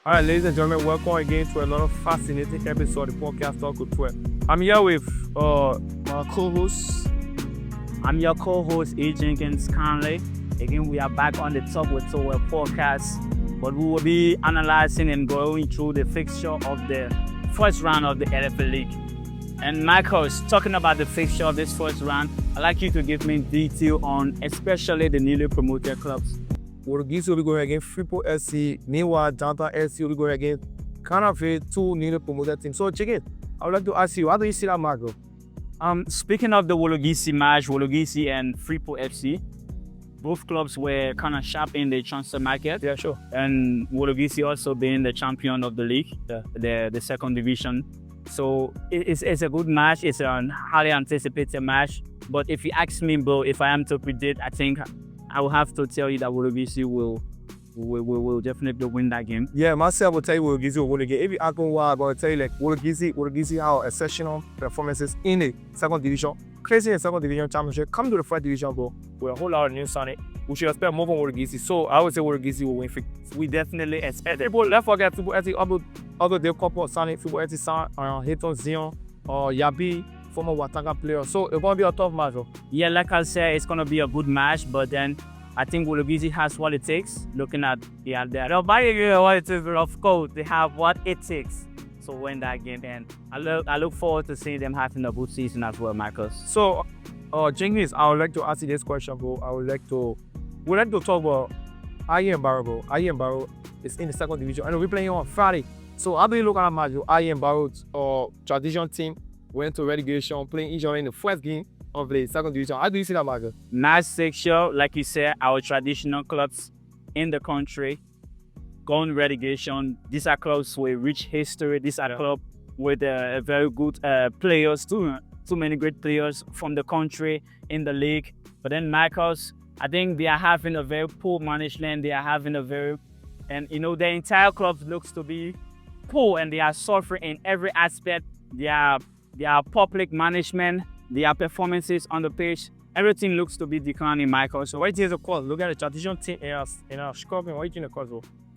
All right, ladies and gentlemen, welcome again to another fascinating episode of the podcast Talk with Toweh. I'm here with my co-host. I'm your co-host, A. Jenkins Conley. Again, we are back on the Talk with Toweh podcast, but we will be analyzing and going through the fixture of the first round of the LFA League. And Michael's talking about the fixture of this first round. I'd like you to give me detail on especially the newly promoted clubs. Wologisi will be going against Freeport SC. Meanwhile, Downtown SC will be going against Canafe, two newly promoted teams. So, Chicken, I would like to ask you, how do you see that match, bro? Speaking of the Wologisi match, Wologisi and Freeport FC, both clubs were kind of sharp in the transfer market. Yeah, sure. And Wologisi also being the champion of the league, the second division. So it's a good match. It's a highly anticipated match. But if you ask me, bro, if I am to predict, I think I will have to tell you that Wologisi will definitely win that game. Yeah, myself will tell you Wologisi will win the game. If you ask me why, I'm going to tell you like Wologisi have exceptional performances in the second division. Crazy in the second division championship. Come to the first division, bro, with a whole lot of news on it. We should expect more from Wologisi. So I would say Wologisi will win. We definitely expect it. But let's forget Football SC, although they couple signing Football SC signed Hilton Zion or Yabi, former Watanga player. So it's going to be a tough match, bro. Yeah, like I said, it's going to be a good match, but then I think Wologisi has what it takes. Looking at what it is, of course, they have what it takes to win that game. And I look forward to seeing them having a good season as well, Marcus. So, Jenkins, I would like to ask you this question, bro. We'd like to talk about IE and Barrole, bro. IE and Barrole is in the second division. I know we're playing on Friday. So how do you look at that match? IE and Barrole, tradition team, went to relegation, playing each other in the first game of the second division. How do you see that match? Nice fixture, like you said, our traditional clubs in the country going relegation. These are clubs with rich history. These are clubs with very good players, too many great players from the country in the league. But then Michaels, I think they are having a very poor management. They are having the entire club looks to be poor, and they are suffering in every aspect. Their public management, their performances on the pitch, everything looks to be declining, Michael. So what is the cause? Look at the traditional team in our scorpion. What is the cause?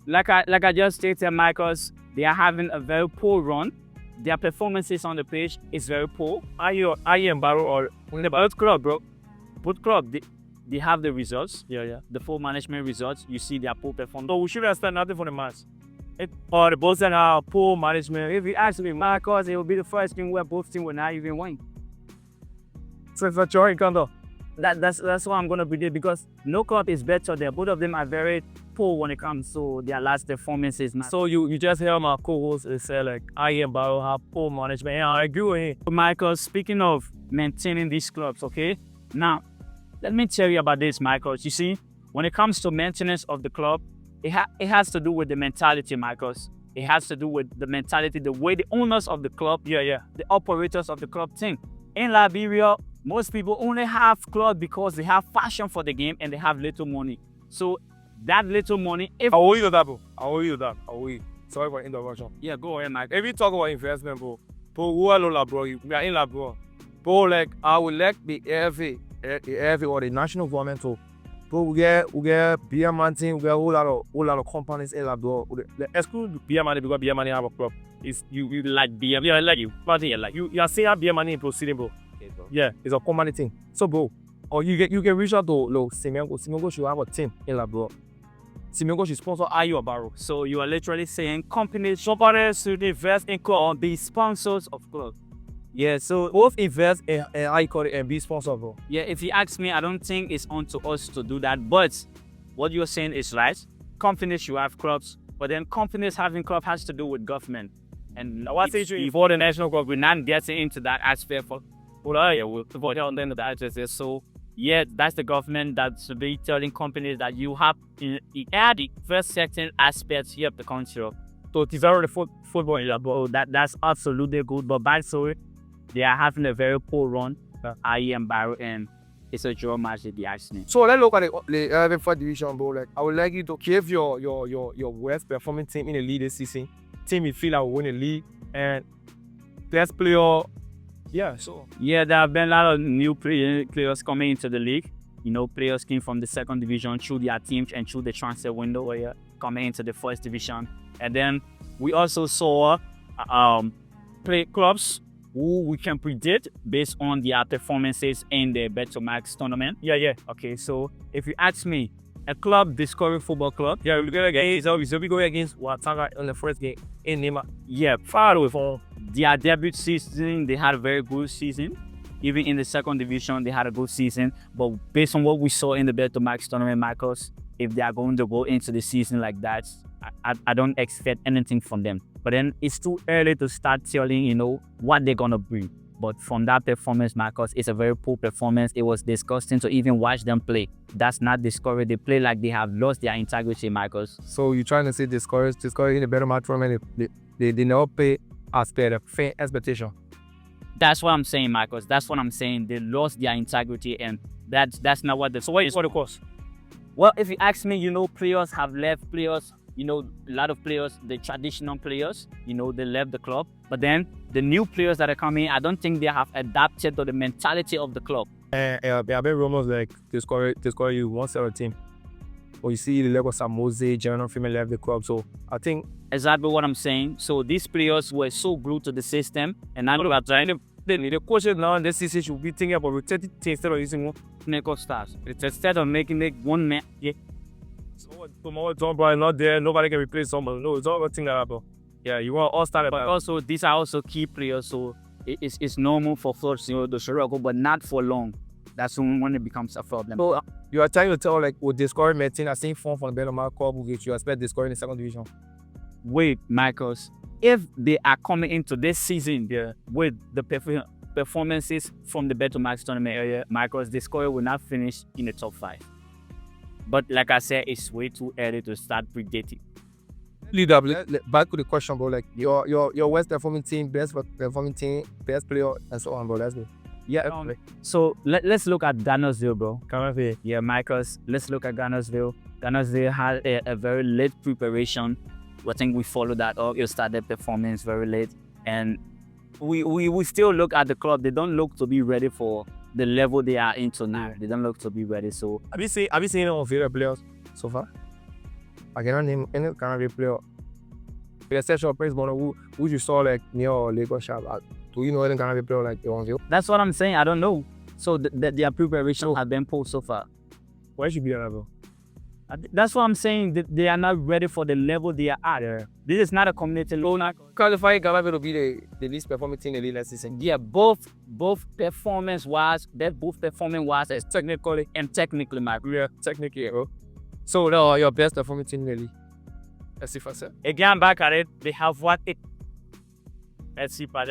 Like I just stated, Michaels, they are having a very poor run. Their performances on the pitch is very poor. IE and Barrole or both club, bro. Both club, they have the results. Yeah. The full management results. You see their poor performance. So we should expect nothing from the match. Or the both are poor management. If you ask me, Marcus, it will be the first game where both teams will not even win. So it's a joy counter. That's what I'm gonna predict, because no club is better there. Both of them are very poor when it comes to their last performances. So you just hear my co-host say like IE and Barrole have poor management. Yeah, I agree with him. Michael, speaking of maintaining these clubs, okay? Now, let me tell you about this, Michael. You see, when it comes to maintenance of the club, it has to do with the mentality, Michaels. It has to do with the mentality, the way the owners of the club, the operators of the club think. In Liberia, most people only have clubs because they have passion for the game and they have little money. So that little money, I owe you that, bro. I owe you. Sorry for interruption. Yeah, go ahead, Mike. If you talk about investment, bro, who are La, bro? We are in La, bro. Bro, like I would like the AFA or the national government to. Bro, we get beer man team, we get a whole lot of companies in La, bro. Exclude the beer money because beer money have a club. It's you like beer, yeah, like you. But yeah, like you are seeing beer money in proceeding, bro. Okay, bro. Yeah, it's a company thing. So, bro, or you can reach out to Simengo. Simengo should have a team in La, bro. Simengo should sponsor IE or Barrole. So you are literally saying companies should invest in club or be sponsors of clubs. Yeah, so both invest and be sponsor, bro. Yeah, if you ask me, I don't think it's on to us to do that. But what you're saying is right. Companies should have clubs, but then companies having clubs has to do with government. And what's the issue? Before the national club, we're not getting into that aspect for we'll avoid on the end of the addresses. So yeah, that's the government that should be telling companies that you have to add the first certain aspects here of the country. So it's already football in La, bro. That's absolutely good. But by the way, they are having a very poor run, IE and Barrole, and it's a draw match at the Arsenal. So let's look at the first division, bro. Like I would like you to give your worst performing team in the league this season. Team you feel like will win the league, and best player. Yeah, there have been a lot of new players coming into the league. Players came from the second division through their teams and through the transfer window. coming into the first division. And then we also saw play clubs who we can predict based on their performances in the Beto Max tournament. Yeah. Okay, so if you ask me, a club, Discovery Football Club. Yeah, we go against. So we go against Watanga in the first game in Nima. Yeah, Far away from their debut season, they had a very good season. Even in the second division, they had a good season. But based on what we saw in the Beto Max tournament, Marcus, if they are going to go into the season like that, I don't expect anything from them. But then it's too early to start telling, what they're going to bring. But from that performance, Marcus, it's a very poor performance. It was disgusting to even watch them play. That's not discouraged. They play like they have lost their integrity, Marcus. So you're trying to say discouraged in the Beto Max tournament, they did not play as per the fair expectation. That's what I'm saying, Marcus. That's what I'm saying. They lost their integrity, and that's not what the. So what is the cause? Well, if you ask me, players have left. Players, a lot of players, the traditional players, they left the club. But then the new players that are coming, I don't think they have adapted to the mentality of the club. There have been rumors like discourage you one set of team. Or you see the Lagos Mose, General Female left the club. So I think exactly what I'm saying. So these players were so glued to the system, and now we are trying to. The coaches now in this season should be thinking about rotating instead of using one clinical stars. It's instead of making it one man. Yeah. So tomorrow John Brown not there, nobody can replace someone. No, it's all a thing that happen. Yeah, you want all star. But also these are also key players, so it's normal for clubs to struggle, but not for long. That's when it becomes a problem. So you are trying to tell with discourage team, I think form from the Beto Max club, which you expect discourage in the second division. Wait, Marcus. If they are coming into this season with the performances from the Beto Max tournament, Marcus, the score will not finish in the top 5. But like I said, it's way too early to start predicting. Lead up. Back to the question, bro. Like your worst performing team, best performing team, best player, and so on, bro. Let's go. Yeah. So let's look at Ghanarsville, bro. Ghanarsville. Yeah, Marcus. Let's look at Ghanarsville. Ghanarsville had a very late preparation. I think we followed that up. You started performance very late, and we still look at the club. They don't look to be ready for the level they are into now. They don't look to be ready. So have you seen any of favorite players so far? I cannot name any Ghanarsville player. With the exception of Prince Bono, who you saw like near Lagos Sharp. Do you know any Ghanarsville player like Ghanarsville? That's what I'm saying. I don't know. So their preparation has been poor so far. Why should be a level? That's what I'm saying. They are not ready for the level they are at. Yeah. This is not a community loan. Qualifying Ghanarsville to be the least performing team in the league last season. Yeah, both performance-wise, as technically and technically, Mark. Yeah, technically, bro. So your best performing team in the league. Let's see first. Again, back at it, they have what it. Let's see, but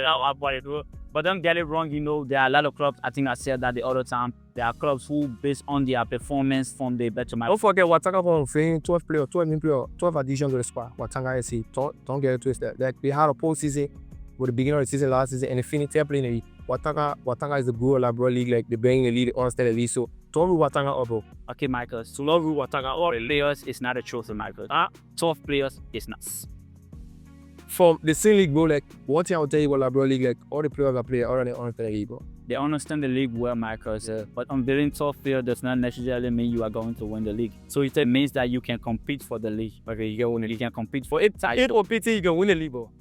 don't get it wrong. There are a lot of clubs. I think I said that the other time. There are clubs who, based on their performance from the Beto Max. Don't forget Watanga from playing 12 players, 12 additions to the squad. Watanga SC. Don't get it twisted. Like they had a postseason with the beginning of the season last season and they finished playing the league. Watanga is the good Liberia league, like they bring the league, they understand the league. So don't rule Watanga up, bro. Okay, Michael. So don't rule Watanga up. Players is not a truth, Michael. 12 players is not. From the same league, bro, like one thing I'll tell you about Liberia league, like all the players that play already understand the league, bro. They understand the league well, Michael. But unveiling top player does not necessarily mean you are going to win the league. So it means that you can compete for the league. Okay, you can win the league. You can compete for it. It or PT, you can win the league, bro.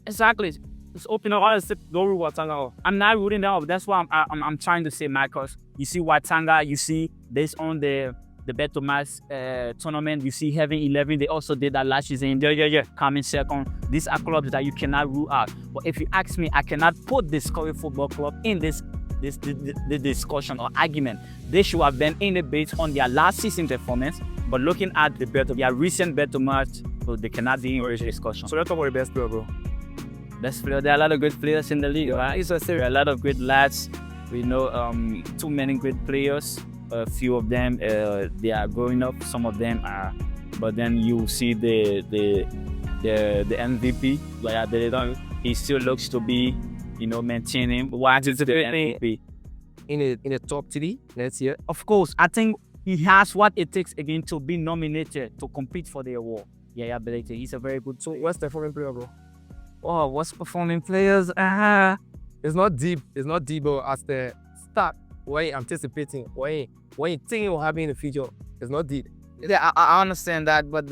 Exactly. It's open up. Don't rule Watanga. I'm not ruling that out. That's what I'm trying to say, Michael. You see Watanga. You see based on the Beto Max tournament, you see Heaven 11, they also did that last season. Yeah. Coming second. These are clubs that you cannot rule out. But if you ask me, I cannot put Discovery Football Club in this discussion or argument. They should have been in the based on their last season performance. But looking at their recent Beto Max, so they cannot be in this discussion. So let's talk about the best player, bro. Best player. There are a lot of good players in the league, right? There are a lot of great lads. We know too many great players. A few of them they are growing up. Some of them are, but then you see the MVP. Like he still looks to be, maintaining. Why is it the MVP in the top 3 next year? Of course, I think he has what it takes again to be nominated to compete for the award. Yeah, but he's a very good. So what's the performing player, bro? Oh, what's performing players? It's not deep, bro. As the start. What you're anticipating, what you think will happen in the future, it's not deep. Yeah, I understand that, but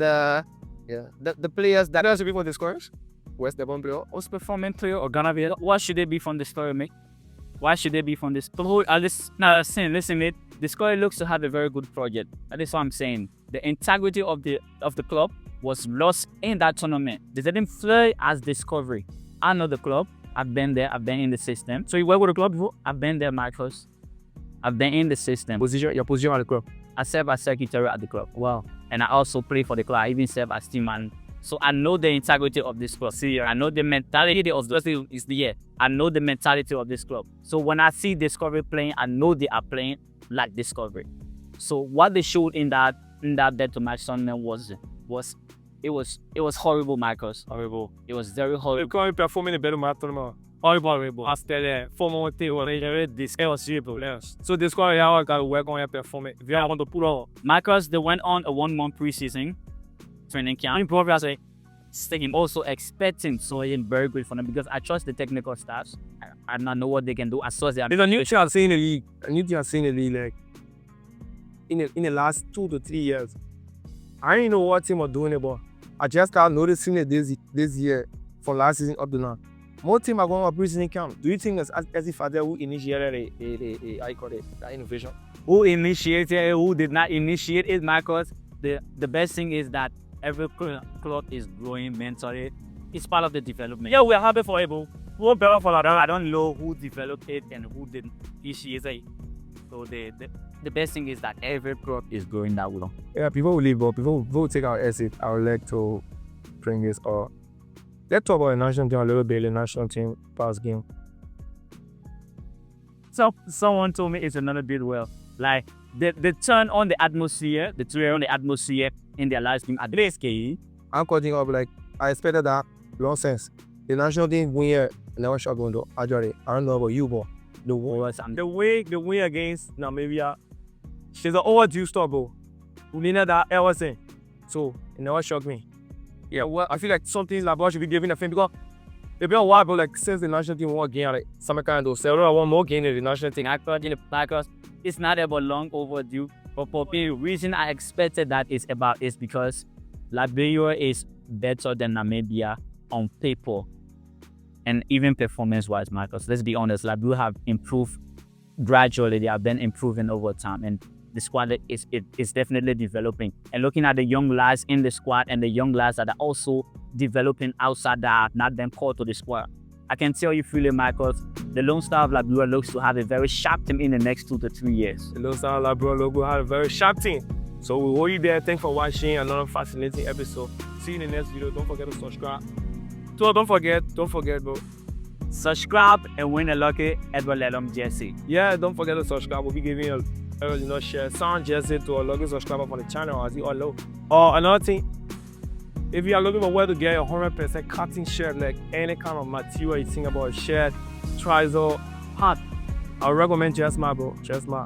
Yeah. The players that are people the scorers. West Devon player. Most performing player or gonna be. Why should they be from the story, mate? Why should they be from this? Listen, mate. The scorer looks to have a very good project. That is what I'm saying. The integrity of the club was lost in that tournament. They didn't play as Discovery. I know the club. I've been there. I've been in the system. So you work with the club before? I've been there, Marcus. I've been in the system. Your position at the club? I serve as secretary at the club. Wow. And I also play for the club. I even serve as team man. So I know the integrity of this club. See, I know the mentality of the club is there. I know the mentality of this club. So when I see Discovery playing, I know they are playing like Discovery. So what they showed in that dead to match tournament was horrible, Marcus. Horrible. It was very horrible. Quand ils performent in the better match tournament. Horrible. After the formality or this was terrible. So Discovery got to work on your performance. If you want to put on. Marcus, they went on a 1-month preseason training camp. Probably I'm also expecting something very good for them because I trust the technical staffs. I know what they can do. I saw them. There's a new thing I've seen in the league. A new thing I've seen in the league, like in the last 2 to 3 years. I didn't know what team was doing it, but I just started noticing it this year from last season up to now. More teams are going on preseason camp. Do you think it's as if they who initiated that innovation? Who initiated it? Who did not initiate it, Marcus? The best thing is that every club is growing mentally. It's part of the development. Yeah, we're happy for it, but we're better for that. I don't know who developed it and who didn't initiate it. So the best thing is that every club is growing that way. Yeah, people will leave, but people will take our exit. I would like to bring this up. Let's talk about the national team a little bit, the national team past game. So someone told me it's another bit well. Like they turn on the atmosphere, in their last game at the SKE. I'm cutting up like I expected that nonsense. The national team win here, never shot going to Ajari. I don't know about you, but the win against Namibia, she's an overdue stop, bro. We needed that everything. So it never shocked me. Yeah, well, I feel like something like should be given a fame because it's been a while, but like since the national team won again, like some kind of several I want more game in the national team. Because it's not about long overdue, but for me, the reason I expected that is because Liberia is better than Namibia on paper and even performance-wise, Marcus. Let's be honest, Liberia have improved gradually. They have been improving over time, and the squad is definitely developing. And looking at the young lads in the squad and the young lads that are also developing outside that have not been called to the squad, I can tell you freely, Marcus, the Lone Star of Liberia looks to have a very sharp team in the next 2 to 3 years. The Lone Star of Liberia logo have a very sharp team. So we hold you there. Thanks for watching another fascinating episode. See you in the next video. Don't forget to subscribe. So don't forget, bro. Subscribe and win a lucky Edward Lelum jersey. Yeah, don't forget to subscribe. We'll be giving you share sound jersey to a lucky subscriber for the channel as you all know. Or another thing, if you are looking for where to get a 100% cotton shirt, like any kind of material you think about a shirt, trouser, hat, I recommend Just My, bro. Just My.